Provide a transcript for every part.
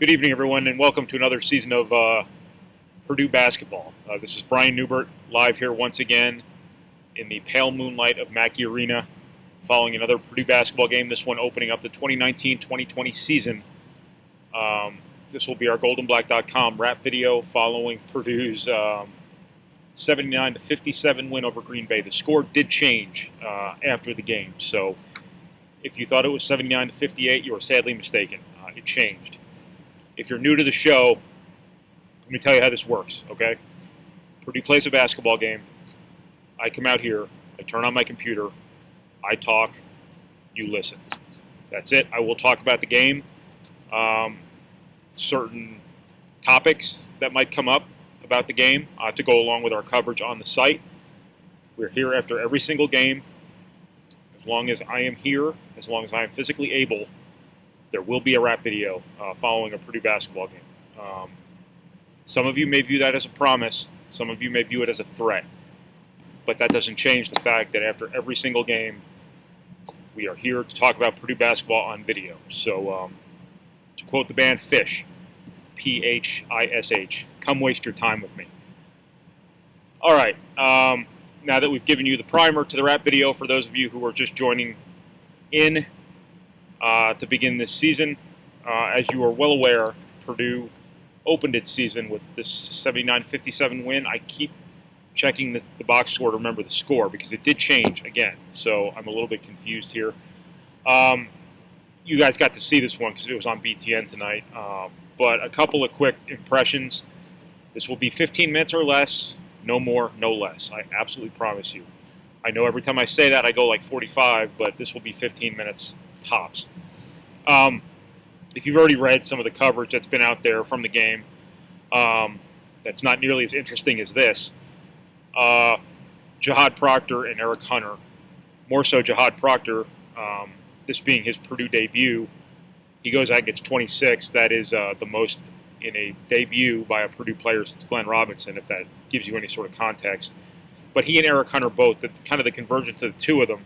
Good evening, everyone, and welcome to another season of Purdue basketball. This is Brian Neubert, live here once again in the pale moonlight of Mackey Arena, following another Purdue basketball game, this one opening up the 2019-2020 season. This will be our goldenblack.com wrap video following Purdue's 79-57 win over Green Bay. The score did change after the game, so if you thought it was 79-58, you were sadly mistaken. It changed. If you're new to the show, let me tell you how this works, okay? Purdue plays a basketball game. I come out here, I turn on my computer, I talk, you listen. That's it. I will talk about the game, certain topics that might come up about the game to go along with our coverage on the site. We're here after every single game. As long as I am here, as long as I am physically able, there will be a wrap video following a Purdue basketball game. Some of you may view that as a promise. Some of you may view it as a threat. But that doesn't change the fact that after every single game, we are here to talk about Purdue basketball on video. So to quote the band Phish, P-H-I-S-H, come waste your time with me. All right. Now that we've given you the primer to the wrap video, for those of you who are just joining in, to begin this season. As you are well aware, Purdue opened its season with this 79-57 win. I keep checking the box score to remember the score because it did change again, so I'm a little bit confused here. You guys got to see this one because it was on BTN tonight, but a couple of quick impressions. This will be 15 minutes or less, no more, no less. I absolutely promise you. I know every time I say that I go like 45, but this will be 15 minutes tops. If you've already read some of the coverage that's been out there from the game, that's not nearly as interesting as this. Jihad Proctor and Eric Hunter, more so Jihad Proctor, this being his Purdue debut, he goes out and gets 26. That is the most in a debut by a Purdue player since Glenn Robinson, if that gives you any sort of context. But he and Eric Hunter both, kind of the convergence of the two of them,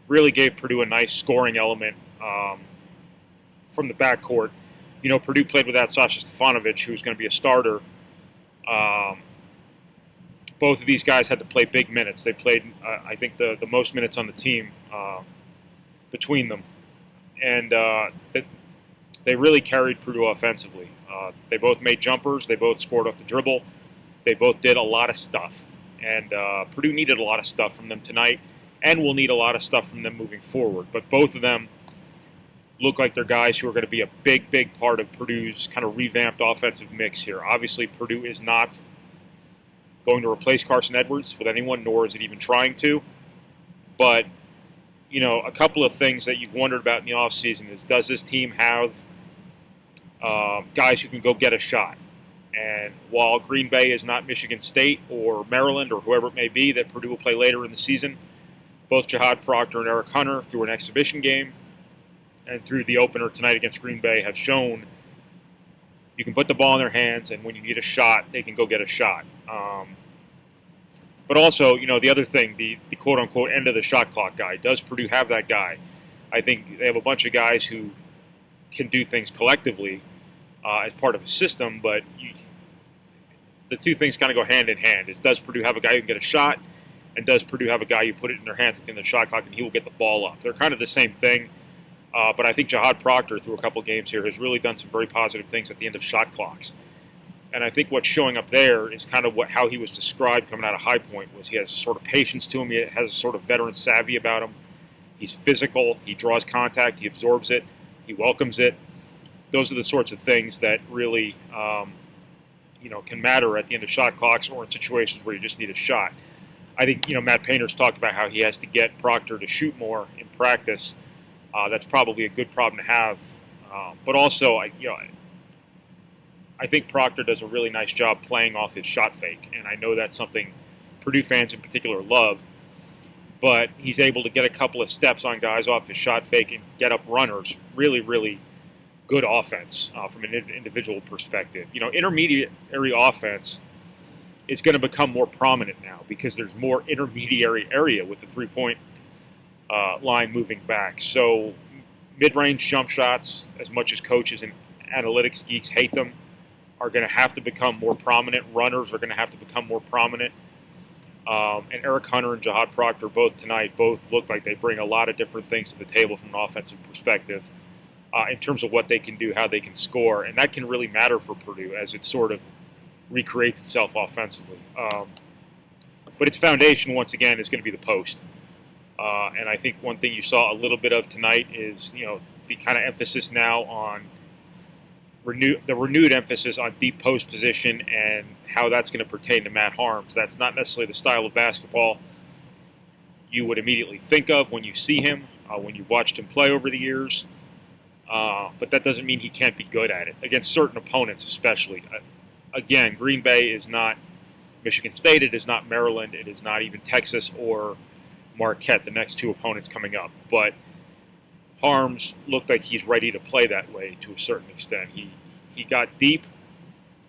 really gave Purdue a nice scoring element from the backcourt. You know, Purdue played without Sasha Stefanovic, who's going to be a starter. Both of these guys had to play big minutes. They played, I think, the most minutes on the team between them. And they really carried Purdue offensively. They both made jumpers. They both scored off the dribble. They both did a lot of stuff. And Purdue needed a lot of stuff from them tonight, and will need a lot of stuff from them moving forward. But both of them look like they're guys who are going to be a big, big part of Purdue's kind of revamped offensive mix here. Obviously, Purdue is not going to replace Carson Edwards with anyone, nor is it even trying to. But, you know, a couple of things that you've wondered about in the offseason is, does this team have guys who can go get a shot? And while Green Bay is not Michigan State or Maryland or whoever it may be that Purdue will play later in the season, both Jihad Proctor and Eric Hunter, through an exhibition game and through the opener tonight against Green Bay, have shown you can put the ball in their hands, and when you need a shot, they can go get a shot. But also, you know, the other thing, the quote-unquote end of the shot clock guy, does Purdue have that guy? I think they have a bunch of guys who can do things collectively as part of a system, but the two things kind of go hand in hand. Does Purdue have a guy who can get a shot, and does Purdue have a guy you put it in their hands within the shot clock and he will get the ball up? They're kind of the same thing, but I think Jihad Proctor, through a couple of games here, has really done some very positive things at the end of shot clocks. And I think what's showing up there is kind of how he was described coming out of High Point. Was he has a sort of patience to him, he has a sort of veteran savvy about him. He's physical, he draws contact, he absorbs it, he welcomes it. Those are the sorts of things that really can matter at the end of shot clocks or in situations where you just need a shot. I think, Matt Painter's talked about how he has to get Proctor to shoot more in practice. That's probably a good problem to have. But also, I think Proctor does a really nice job playing off his shot fake, and I know that's something Purdue fans in particular love. But he's able to get a couple of steps on guys off his shot fake and get up runners. Really, really good offense from an individual perspective. Intermediary offense is going to become more prominent now because there's more intermediary area with the three-point line moving back. So mid-range jump shots, as much as coaches analytics geeks hate them, are going to have to become more prominent. Runners are going to have to become more prominent. And Eric Hunter and Jihad Proctor both look like they bring a lot of different things to the table from an offensive perspective in terms of what they can do, how they can score. And that can really matter for Purdue as it sort of recreates itself offensively. But its foundation, once again, is going to be the post. And I think one thing you saw a little bit of tonight is, the kind of emphasis now on renewed emphasis on deep post position and how that's going to pertain to Matt Harms. That's not necessarily the style of basketball you would immediately think of when you see him, when you've watched him play over the years. But that doesn't mean he can't be good at it, against certain opponents especially. Again, Green Bay is not Michigan State, it is not Maryland, it is not even Texas or Marquette, the next two opponents coming up. But Harms looked like he's ready to play that way to a certain extent. He got deep,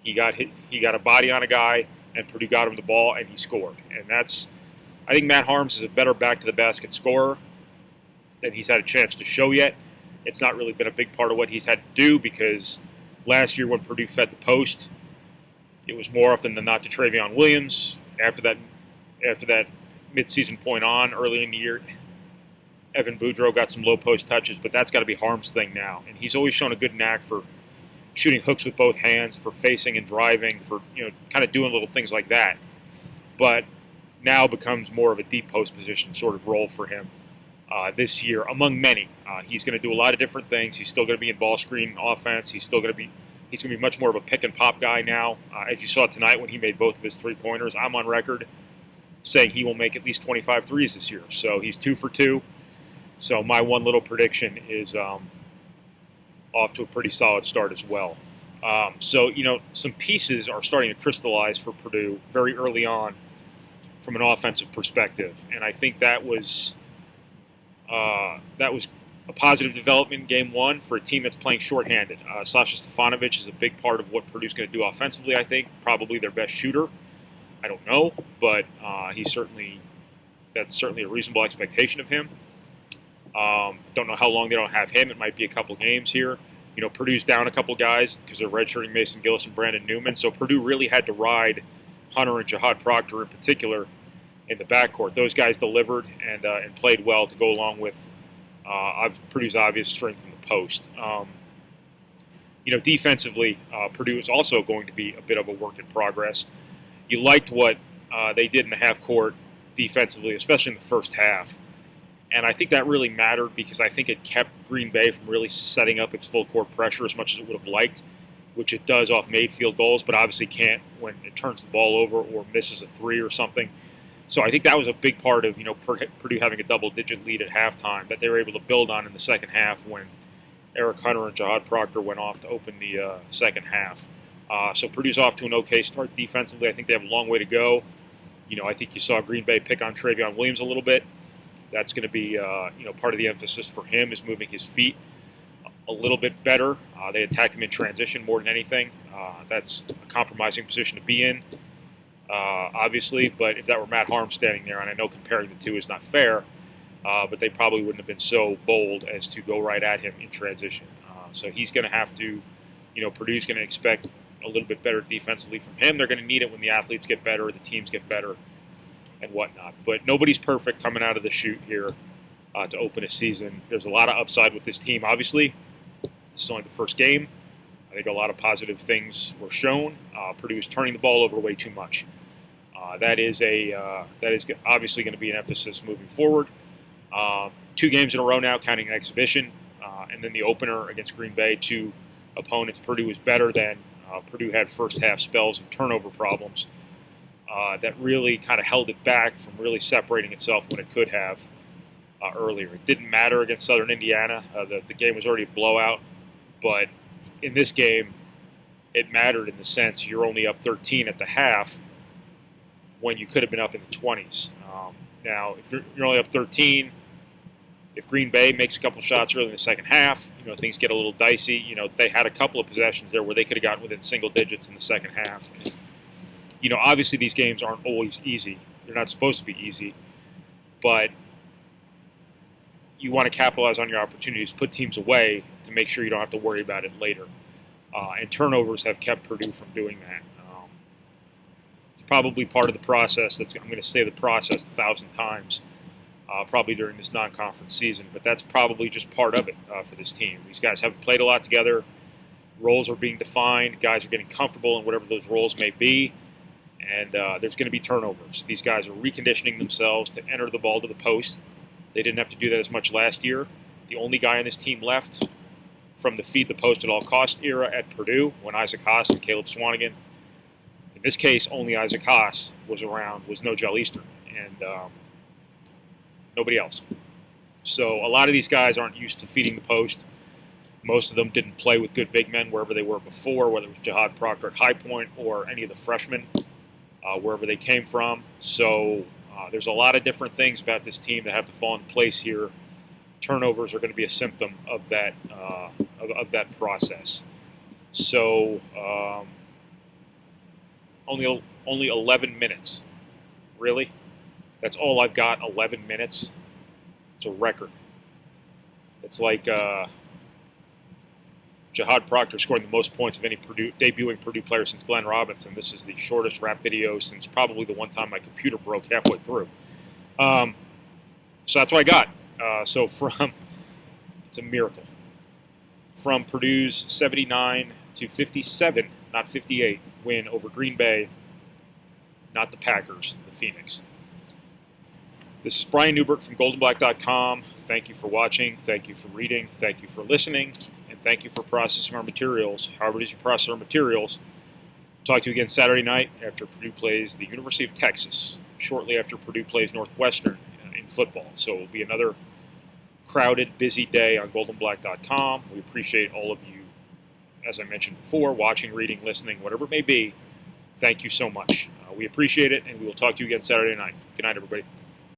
he got a body on a guy, and Purdue got him the ball, and he scored. And I think Matt Harms is a better back-to-the-basket scorer than he's had a chance to show yet. It's not really been a big part of what he's had to do because last year when Purdue fed the post, it was more often than not to Travion Williams. After that midseason point on, early in the year, Evan Boudreaux got some low post touches, but that's got to be Harms' thing now. And he's always shown a good knack for shooting hooks with both hands, for facing and driving, for kind of doing little things like that. But now becomes more of a deep post position sort of role for him this year, among many. He's going to do a lot of different things. He's still going to be in ball screen offense. He's going to be much more of a pick and pop guy now. As you saw tonight when he made both of his 3-pointers, I'm on record saying he will make at least 25 threes this year. So he's 2 for 2. So my one little prediction is off to a pretty solid start as well. So some pieces are starting to crystallize for Purdue very early on from an offensive perspective, and I think that was a positive development in Game 1 for a team that's playing shorthanded. Sasha Stefanovic is a big part of what Purdue's going to do offensively, I think. Probably their best shooter. I don't know, but that's certainly a reasonable expectation of him. Don't know how long they don't have him. It might be a couple games here. Purdue's down a couple guys because they're redshirting Mason Gillis and Brandon Newman. So Purdue really had to ride Hunter and Jihad Proctor in particular in the backcourt. Those guys delivered and played well to go along with Purdue's obvious strength in the post. Defensively, Purdue is also going to be a bit of a work in progress. You liked what they did in the half court defensively, especially in the first half. And I think that really mattered because I think it kept Green Bay from really setting up its full court pressure as much as it would have liked, which it does off made field goals, but obviously can't when it turns the ball over or misses a three or something. So I think that was a big part of Purdue having a double-digit lead at halftime that they were able to build on in the second half when Eric Hunter and Jihad Proctor went off to open the second half. So Purdue's off to an okay start defensively. I think they have a long way to go. I think you saw Green Bay pick on Travion Williams a little bit. That's going to be, part of the emphasis for him is moving his feet a little bit better. They attack him in transition more than anything. That's a compromising position to be in, obviously. But if that were Matt Harms standing there, and I know comparing the two is not fair, but they probably wouldn't have been so bold as to go right at him in transition. So he's going to have to, Purdue's going to expect a little bit better defensively from him. They're going to need it when the athletes get better, the teams get better, and whatnot. But nobody's perfect coming out of the chute here to open a season. There's a lot of upside with this team, obviously. This is only the first game. I think a lot of positive things were shown. Purdue is turning the ball over way too much. That is obviously going to be an emphasis moving forward. 2 games in a row now, counting an exhibition, and then the opener against Green Bay. 2 opponents Purdue was better than. Purdue had first half spells of turnover problems that really kind of held it back from really separating itself when it could have earlier. It didn't matter against Southern Indiana. The game was already a blowout, but in this game, it mattered in the sense you're only up 13 at the half when you could have been up in the 20s. Now, if you're only up 13, if Green Bay makes a couple shots early in the second half, things get a little dicey. They had a couple of possessions there where they could have gotten within single digits in the second half. Obviously these games aren't always easy. They're not supposed to be easy, but you want to capitalize on your opportunities, put teams away to make sure you don't have to worry about it later. and turnovers have kept Purdue from doing that. It's probably part of the process. I'm going to say the process 1,000 times, probably during this non-conference season, but that's probably just part of it for this team. These guys haven't played a lot together. Roles are being defined. Guys are getting comfortable in whatever those roles may be, and there's going to be turnovers. These guys are reconditioning themselves to enter the ball to the post. They didn't have to do that as much last year. The only guy on this team left from the feed the post at all cost era at Purdue, when Isaac Haas and Caleb Swanigan. In this case, only Isaac Haas was around, was no Gel Eastern, and nobody else. So a lot of these guys aren't used to feeding the post. Most of them didn't play with good big men wherever they were before, whether it was Jihad Proctor at High Point or any of the freshmen, wherever they came from. So there's a lot of different things about this team that have to fall in place here. Turnovers are going to be a symptom of that of that process. So only 11 minutes. Really? That's all I've got, 11 minutes? It's a record. It's like Jihad Proctor scoring the most points of any debuting Purdue player since Glenn Robinson. This is the shortest rap video since probably the one time my computer broke halfway through. So that's what I got. So it's a miracle. From Purdue's 79-57, not 58, win over Green Bay, not the Packers, the Phoenix. This is Brian Neubert from goldenblack.com. Thank you for watching. Thank you for reading. Thank you for listening. And thank you for processing our materials. However it is you process our materials. Talk to you again Saturday night after Purdue plays the University of Texas, shortly after Purdue plays Northwestern in football. So it will be another crowded, busy day on goldenblack.com. We appreciate all of you, as I mentioned before, watching, reading, listening, whatever it may be. Thank you so much. We appreciate it, and we will talk to you again Saturday night. Good night, everybody.